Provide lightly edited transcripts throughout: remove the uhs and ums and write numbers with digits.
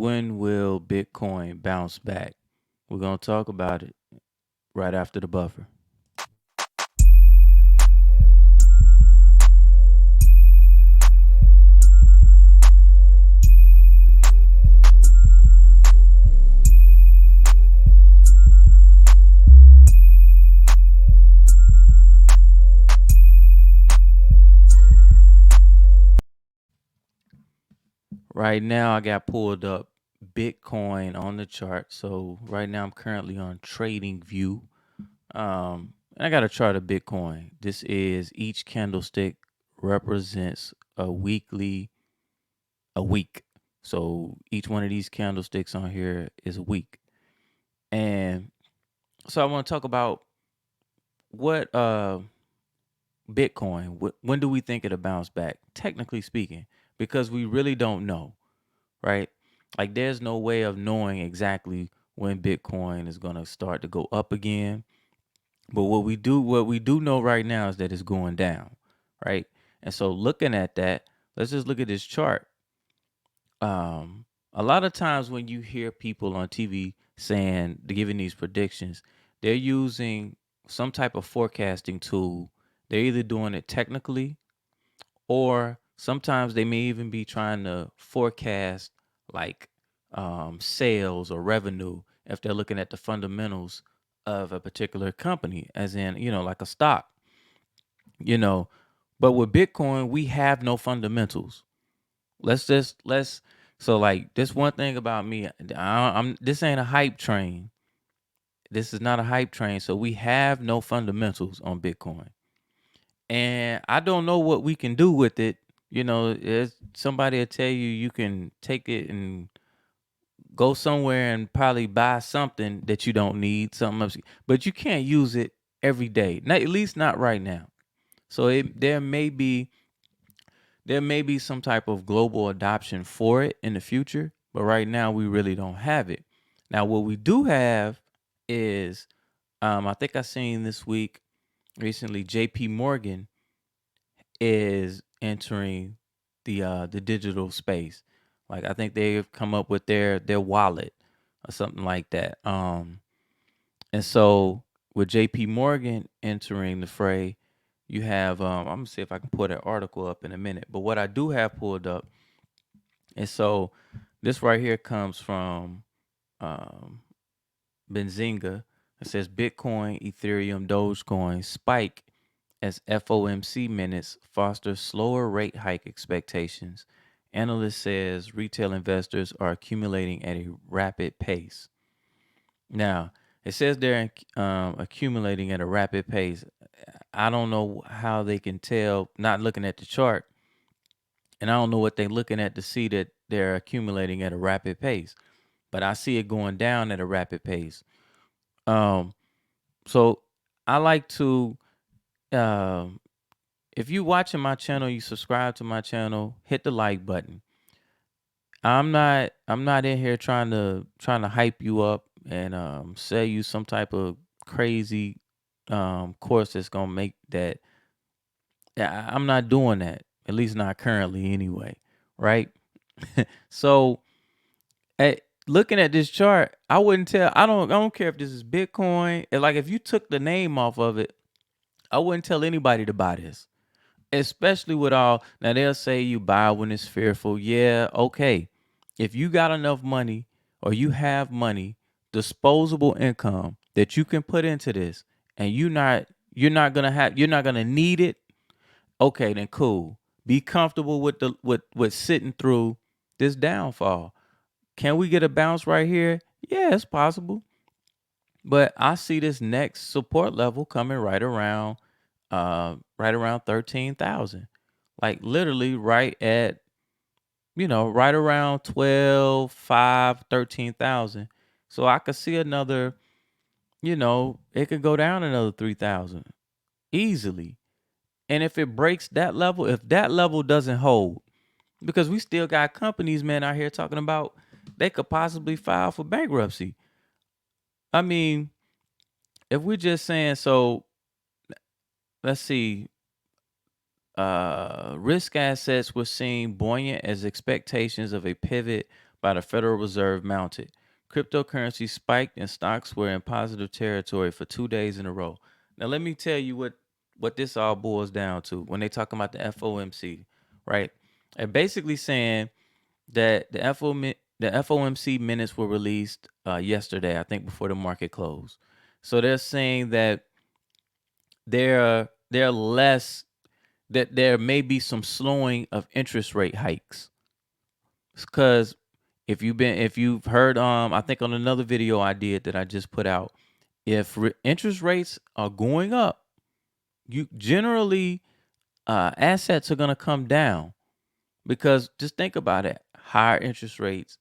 When will Bitcoin bounce back? We're going to talk about it right after the buffer. Right now, I got pulled up Bitcoin on the chart. So right now, I'm currently on Trading View. And I got a chart of Bitcoin. This is each candlestick represents a week. So each one of these candlesticks on here is a week. And so I want to talk about what Bitcoin, when do we think it'll bounce back? Technically speaking, because we really don't know, right? Like there's no way of knowing exactly when Bitcoin is going to start to go up again. But what we do know right now is that it's going down, right? And so looking at that, let's just look at this chart. A lot of times when you hear people on TV saying they're giving these predictions, they're using some type of forecasting tool. They're either doing it technically, or sometimes they may even be trying to forecast like sales or revenue if they're looking at the fundamentals of a particular company, as in, like a stock, you know. But with Bitcoin, we have no fundamentals. Let's so like this one thing about me, I'm this ain't a hype train. This is not a hype train. So we have no fundamentals on Bitcoin. And I don't know what we can do with it. Somebody will tell you you can take it and go somewhere and probably buy something that you don't need, something else, but you can't use it every day. Not, at least not right now. So there may be some type of global adoption for it in the future, but right now we really don't have it. Now, what we do have is, I think I seen this week recently, J.P. Morgan is entering the digital space. Like I think they've come up with their wallet or something like that. And so with J.P. Morgan entering the fray, you have I'm gonna see if I can pull that article up in a minute. But what I do have pulled up, and so this right here comes from um, Benzinga. It says Bitcoin, Ethereum, Dogecoin spike as FOMC minutes foster slower rate hike expectations. Analyst says retail investors are accumulating at a rapid pace. Now, it says they're accumulating at a rapid pace. I don't know how they can tell, not looking at the chart, and I don't know what they're looking at to see that they're accumulating at a rapid pace. But I see it going down at a rapid pace. Um, so I like to, um, if you watching my channel, you subscribe to my channel, hit the like button. I'm not in here trying to hype you up and sell you some type of crazy course that's gonna make that. Yeah, I'm not doing that. At least not currently anyway. Right? So looking at this chart, I wouldn't tell. I don't care if this is Bitcoin. Like if you took the name off of it, I wouldn't tell anybody to buy this. Especially with all, now they'll say you buy when it's fearful. Yeah, okay. If you got enough money or you have money, disposable income that you can put into this, and you're not gonna need it, okay, then cool. Be comfortable with sitting through this downfall. Can we get a bounce right here? Yeah, it's possible. But I see this next support level coming right around 13,000. Like literally right around 12, 5, 13,000. So I could see another, it could go down another 3,000 easily. And if it breaks that level, if that level doesn't hold, because we still got companies, man, out here talking about they could possibly file for bankruptcy. I mean, if we're just saying, so let's see, risk assets were seen buoyant as expectations of a pivot by the Federal Reserve mounted. Cryptocurrency spiked and stocks were in positive territory for 2 days in a row. Now let me tell you what this all boils down to when they talk about the FOMC, right? They're basically saying that the FOMC minutes were released yesterday, I think before the market closed. So they're saying that they're less that there may be some slowing of interest rate hikes. Because if you've heard I think on another video I did that I just put out, if interest rates are going up, you generally assets are going to come down, because just think about it. Higher interest rates,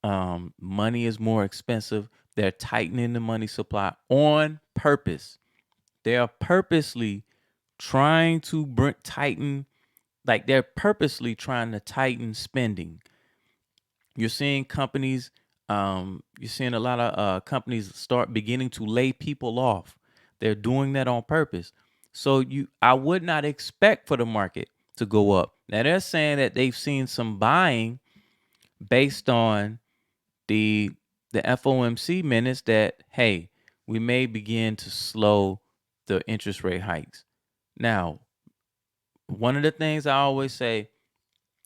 money is more expensive. They're tightening the money supply on purpose. They are purposely trying to tighten, like they're purposely trying to tighten spending. You're seeing companies, you're seeing a lot of companies start beginning to lay people off. They're doing that on purpose. So I would not expect for the market to go up. Now they're saying that they've seen some buying based on the FOMC minutes that, hey, we may begin to slow the interest rate hikes. Now, one of the things I always say,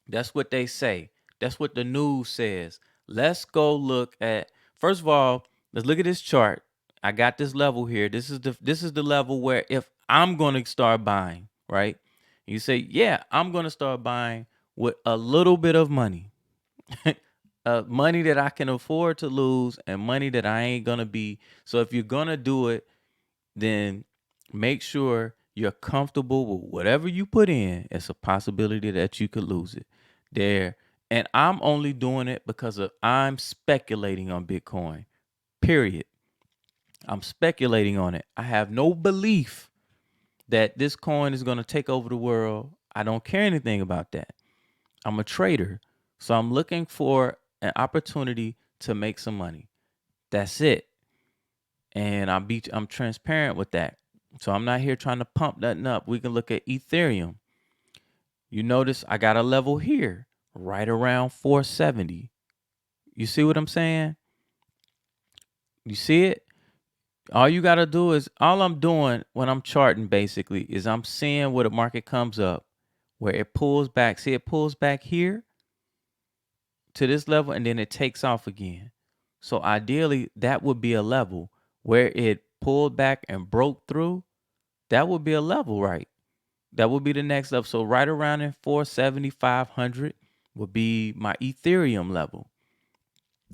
that's what they say. That's what the news says. Let's go look at, first of all, let's look at this chart. I got this level here. This is the level where if I'm going to start buying, right? You say, yeah, I'm going to start buying with a little bit of money. Money that I can afford to lose and money that I ain't going to be. So if you're going to do it, then make sure you're comfortable with whatever you put in. It's a possibility that you could lose it there. And I'm only doing it because I'm speculating on Bitcoin, period. I'm speculating on it. I have no belief that this coin is going to take over the world. I don't care anything about that. I'm a trader. So I'm looking for an opportunity to make some money. That's it. And I'm transparent with that. So I'm not here trying to pump nothing up. We can look at Ethereum. You notice I got a level here, right around 470. You see what I'm saying? You see it? All you got to do is, all I'm doing when I'm charting basically is I'm seeing where the market comes up, where it pulls back. See, it pulls back here to this level and then it takes off again. So ideally, that would be a level where it pulled back and broke through. That would be a level, right? That would be the next level. So right around in 470, 500 would be my Ethereum level.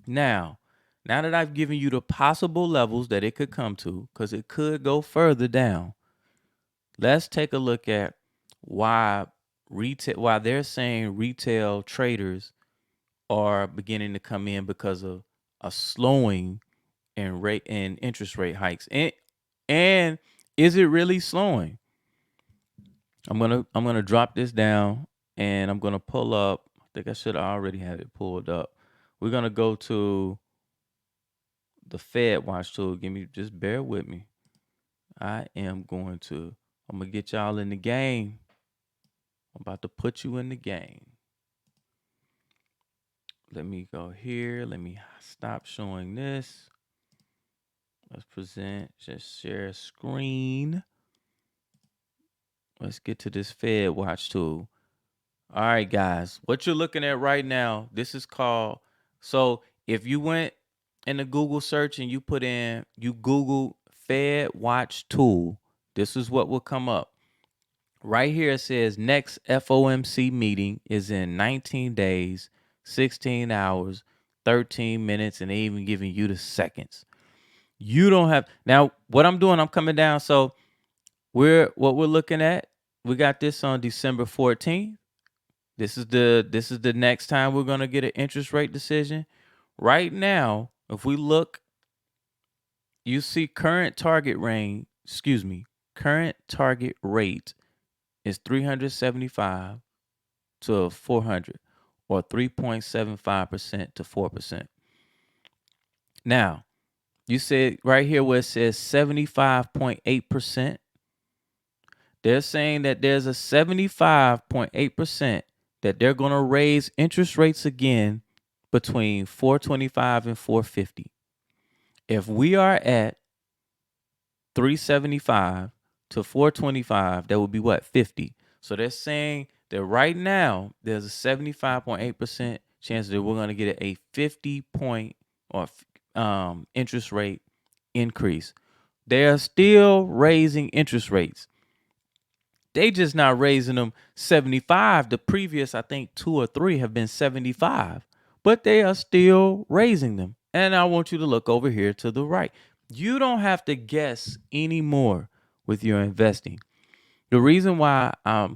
Now that I've given you the possible levels that it could come to, because it could go further down, let's take a look at why they're saying retail traders are beginning to come in because of a slowing in rate and interest rate hikes. And is it really slowing? I'm gonna drop this down and I'm gonna pull up. I think I should already have it pulled up. We're gonna go to the FedWatch Tool. Just bear with me. I'm gonna get y'all in the game. I'm about to put you in the game. Let me go here. Let me stop showing this. Let's just share screen. Let's get to this FedWatch Tool. All right, guys, what you're looking at right now, this is called, so if you went in the Google search and you Google FedWatch Tool, this is what will come up. Right here it says next FOMC meeting is in 19 days, 16 hours, 13 minutes, and they even giving you the seconds. You don't have, now what I'm doing, I'm coming down. So what we're looking at, we got this on December 14th. This is the next time we're going to get an interest rate decision. Right now, if we look, you see current target rate is 375 to 400, or 3.75% to 4%. Now, you see right here where it says 75.8%. They're saying that there's a 75.8% that they're going to raise interest rates again between 425 and 450. If we are at 375 to 425, that would be what? 50. So they're saying that right now there's a 75.8% chance that we're going to get a 50 point or interest rate increase. They are still raising interest rates. They just not raising them 75. The previous, I think, 2 or 3 have been 75, but they are still raising them. And I want you to look over here to the right. You don't have to guess anymore with your investing. The reason why I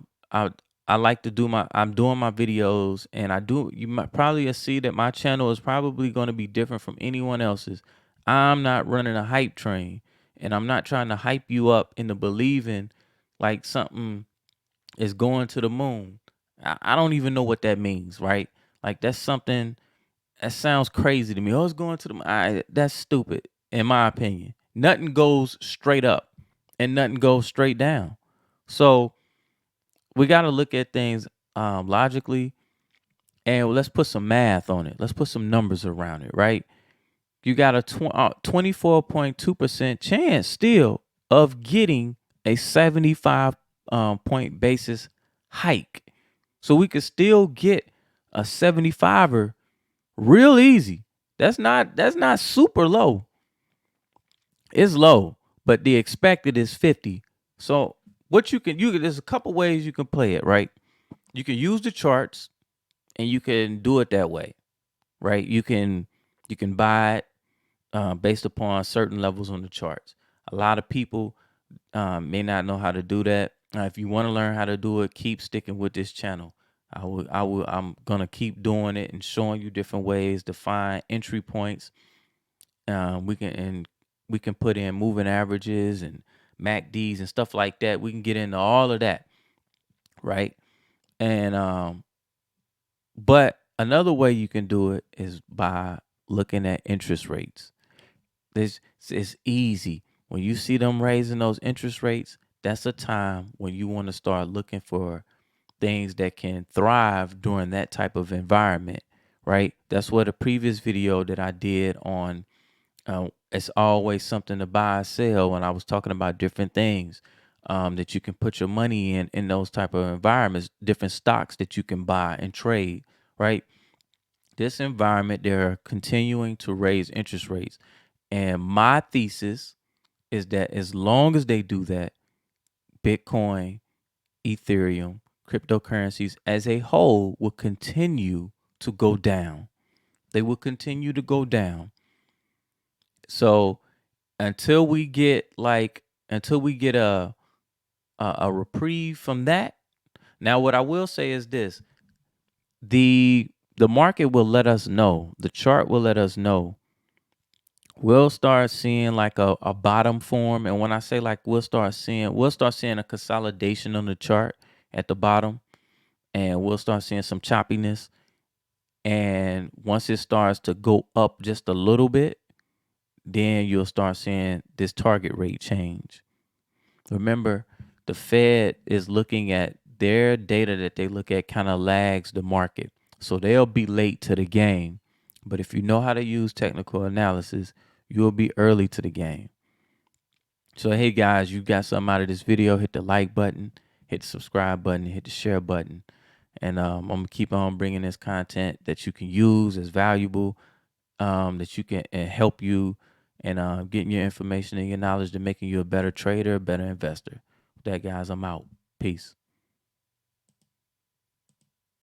like to do I'm doing my videos, and you might probably see that my channel is probably going to be different from anyone else's. I'm not running a hype train, and I'm not trying to hype you up into believing like something is going to the moon. I don't even know what that means, right? Like that's something that sounds crazy to me. Oh, it's going to the moon. That's stupid, in my opinion. Nothing goes straight up and nothing goes straight down. So we got to look at things logically, and let's put some math on it. Let's put some numbers around it, right? You got a 24.2% chance still of getting a 75 point basis hike. So we could still get a 75er real easy. That's not super low. It's low, but the expected is 50. So what you can there's a couple ways you can play it, right? You can use the charts and you can do it that way, right? You can buy it based upon certain levels on the charts. A lot of people may not know how to do that. If you want to learn how to do it, keep sticking with this channel. I'm gonna keep doing it and showing you different ways to find entry points. We can put in moving averages and MACDs and stuff like that. We can get into all of that, right? And but another way you can do it is by looking at interest rates. This is easy. When you see them raising those interest rates, that's a time when you want to start looking for things that can thrive during that type of environment, right? That's what a previous video that I did on it's always something to buy or sell when I was talking about different things that you can put your money in those type of environments, different stocks that you can buy and trade, right? This environment, they're continuing to raise interest rates. And my thesis is that as long as they do that, Bitcoin, Ethereum, cryptocurrencies as a whole will continue to go down. They will continue to go down. So until we get a reprieve from that. Now, what I will say is this: the market will let us know. The chart will let us know. We'll start seeing like a bottom form, and when I say like we'll start seeing a consolidation on the chart at the bottom, and we'll start seeing some choppiness. And once it starts to go up just a little bit, then you'll start seeing this target rate change. Remember, the Fed is looking at their data that they look at kind of lags the market. So they'll be late to the game. But if you know how to use technical analysis, you'll be early to the game. So, hey guys, you got something out of this video, hit the like button, hit the subscribe button, hit the share button. And I'm going to keep on bringing this content that you can use as valuable, that you can help you and getting your information and your knowledge to making you a better trader, a better investor. With that, guys, I'm out. Peace.